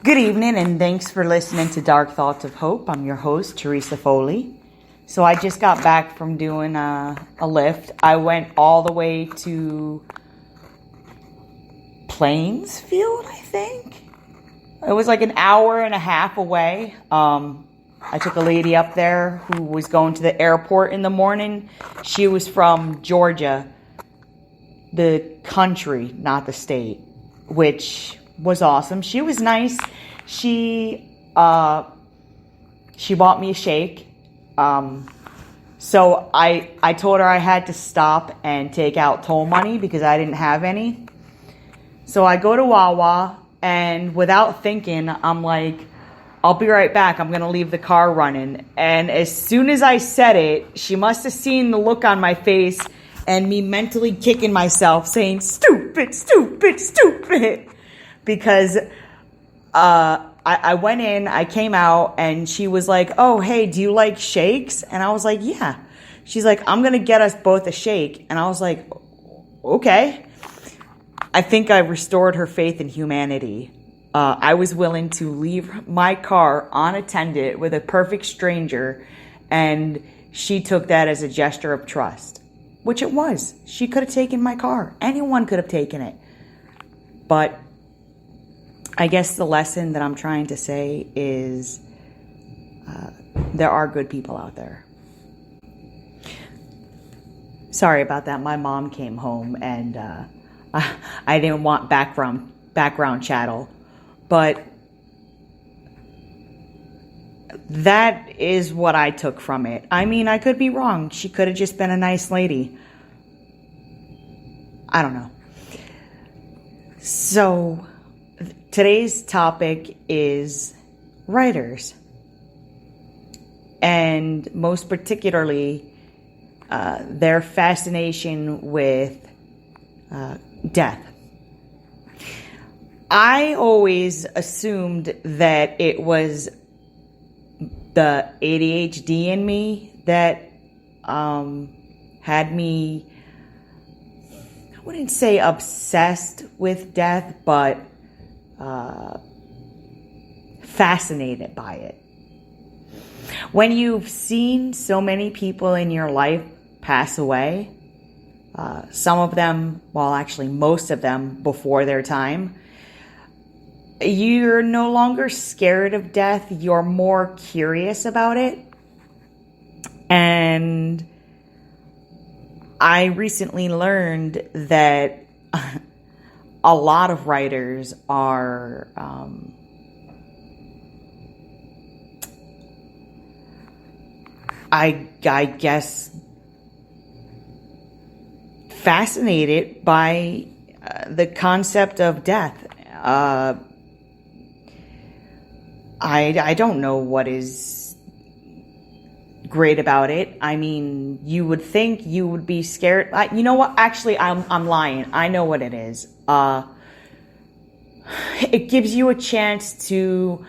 Good evening, and thanks for listening to Dark Thoughts of Hope. I'm your host, Teresa Foley. So I just got back from doing a lift. I went all the way to Plainsfield, I think. It was like an hour and a half away. I took a lady up there who was going to the airport in the morning. She was from Georgia, the country, not the state, which was awesome. She was nice. She bought me a shake. So I told her I had to stop and take out toll money because I didn't have any. So I go to Wawa, and without thinking, I'm like, I'll be right back. I'm going to leave the car running. And as soon as I said it, she must have seen the look on my face and me mentally kicking myself saying, stupid, stupid, stupid. Because I went in, I came out, and she was like, oh, hey, do you like shakes? And I was like, yeah. She's like, I'm going to get us both a shake. And I was like, okay. I think I restored her faith in humanity. I was willing to leave my car unattended with a perfect stranger, and she took that as a gesture of trust, which it was. She could have taken my car. Anyone could have taken it. But I guess the lesson that I'm trying to say is there are good people out there. Sorry about that. My mom came home, and I didn't want background chattel. But that is what I took from it. I mean, I could be wrong. She could have just been a nice lady. I don't know. So today's topic is writers. And most particularly, their fascination with death. I always assumed that it was the ADHD in me that had me, I wouldn't say obsessed with death, but fascinated by it. When you've seen so many people in your life pass away, some of them, well, actually most of them before their time, you're no longer scared of death. You're more curious about it. And I recently learned that a lot of writers are I guess fascinated by the concept of death. I don't know what is great about it. I mean, you would think you would be scared. You know what? Actually, I'm lying. I know what it is. It gives you a chance to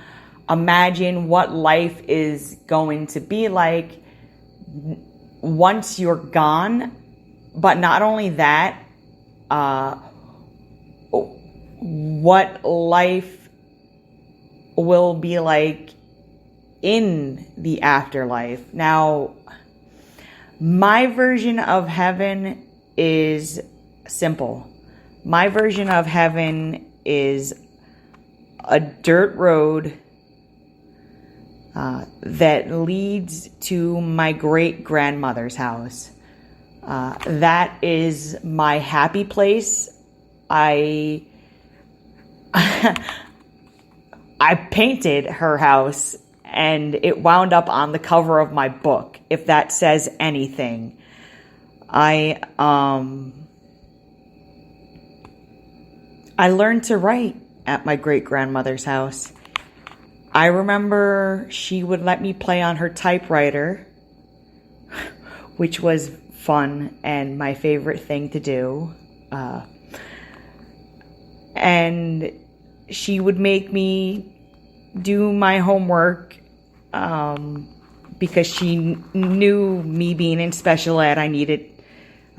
imagine what life is going to be like once you're gone. But not only that, what life will be like in the afterlife. Now, my version of heaven is simple. My version of heaven is a dirt road that leads to my great-grandmother's house. That is my happy place. I painted her house, and it wound up on the cover of my book, if that says anything. I learned to write at my great-grandmother's house. I remember she would let me play on her typewriter, which was fun and my favorite thing to do. And she would make me do my homework because she knew me being in special ed, I needed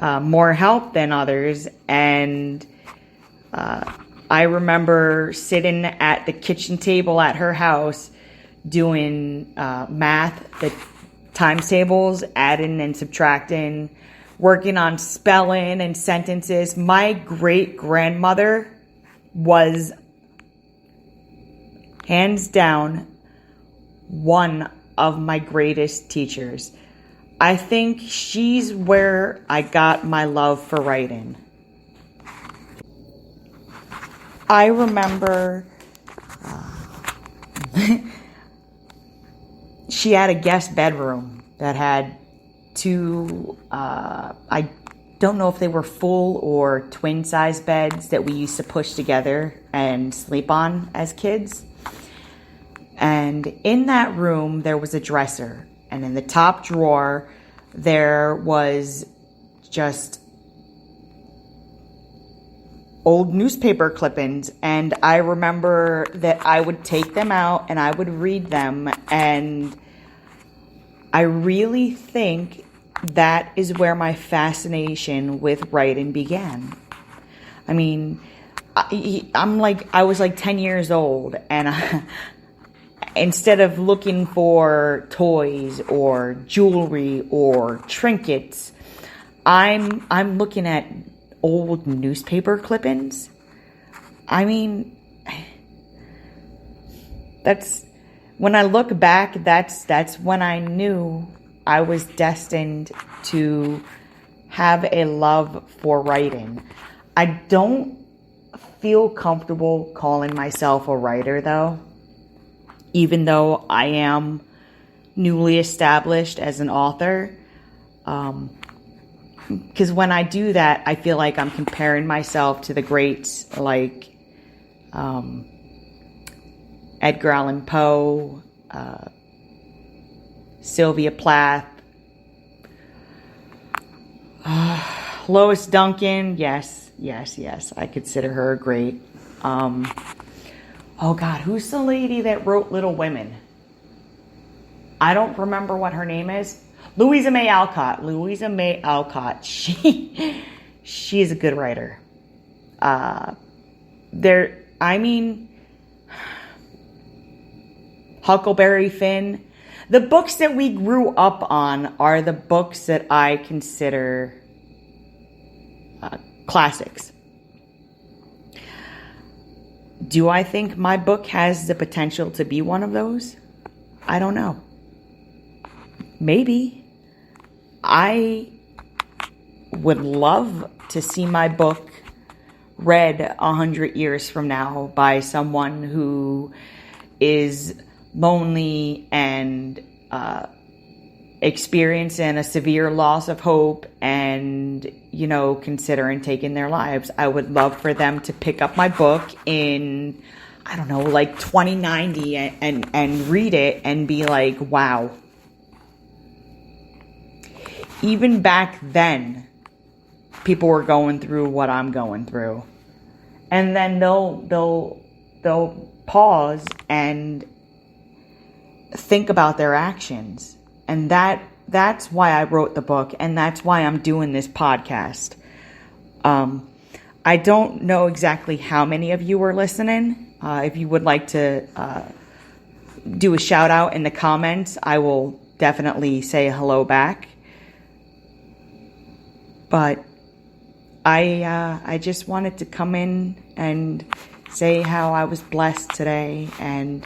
more help than others. And I remember sitting at the kitchen table at her house doing math, the times tables, adding and subtracting, working on spelling and sentences. My great-grandmother was hands down one of my greatest teachers. I think she's where I got my love for writing. I remember she had a guest bedroom that had two, I don't know if they were full or twin size beds that we used to push together and sleep on as kids. And in that room, there was a dresser. And in the top drawer, there was just old newspaper clippings. And I remember that I would take them out and I would read them. And I really think that is where my fascination with writing began. I mean, I was like 10 years old, and instead of looking for toys or jewelry or trinkets, I'm looking at old newspaper clippings. I mean, that's when I look back, that's when I knew I was destined to have a love for writing. I don't feel comfortable calling myself a writer, though, even though I am newly established as an author. Because when I do that, I feel like I'm comparing myself to the greats like Edgar Allan Poe, Sylvia Plath, Lois Duncan. Yes, I consider her a great. Oh God, who's the lady that wrote Little Women? I don't remember what her name is. Louisa May Alcott. She is a good writer. Huckleberry Finn. The books that we grew up on are the books that I consider classics. Do I think my book has the potential to be one of those? I don't know. Maybe. I would love to see my book read 100 years from now by someone who is lonely and experiencing a severe loss of hope and, considering taking their lives. I would love for them to pick up my book in, 2090 and read it and be like, wow. Even back then, people were going through what I'm going through. And then they'll pause and think about their actions. And that's why I wrote the book, and that's why I'm doing this podcast. I don't know exactly how many of you are listening. If you would like to do a shout out in the comments, I will definitely say hello back. But I just wanted to come in and say how I was blessed today, and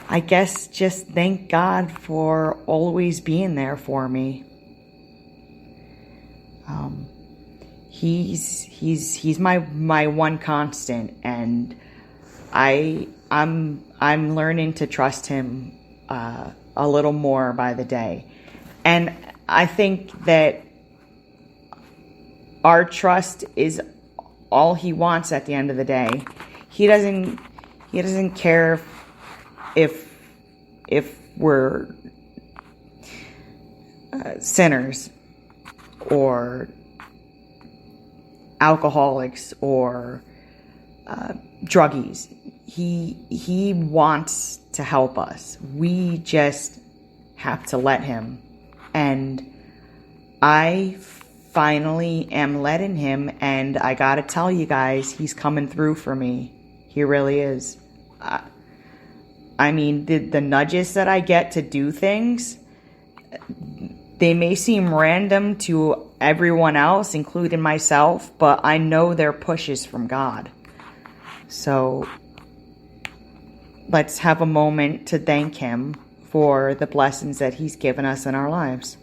I guess just thank God for always being there for me. He's my one constant, and I'm learning to trust him a little more by the day. And I think that our trust is all he wants at the end of the day. He doesn't care if we're sinners or alcoholics or druggies. He wants to help us. We just have to let him. And I finally am letting him, and I gotta tell you guys, he's coming through for me. He really is. I mean, the nudges that I get to do things, they may seem random to everyone else, including myself, but I know they're pushes from God. So let's have a moment to thank him for the blessings that he's given us in our lives.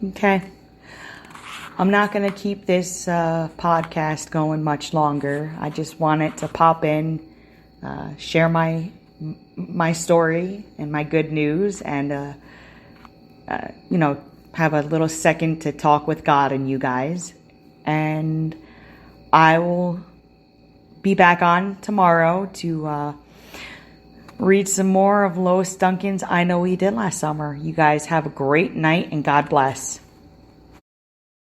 Okay. I'm not going to keep this podcast going much longer. I just wanted to pop in, share my story and my good news, and have a little second to talk with God and you guys. And I will be back on tomorrow to read some more of Lois Duncan's I Know He Did Last Summer. You guys have a great night, and God bless.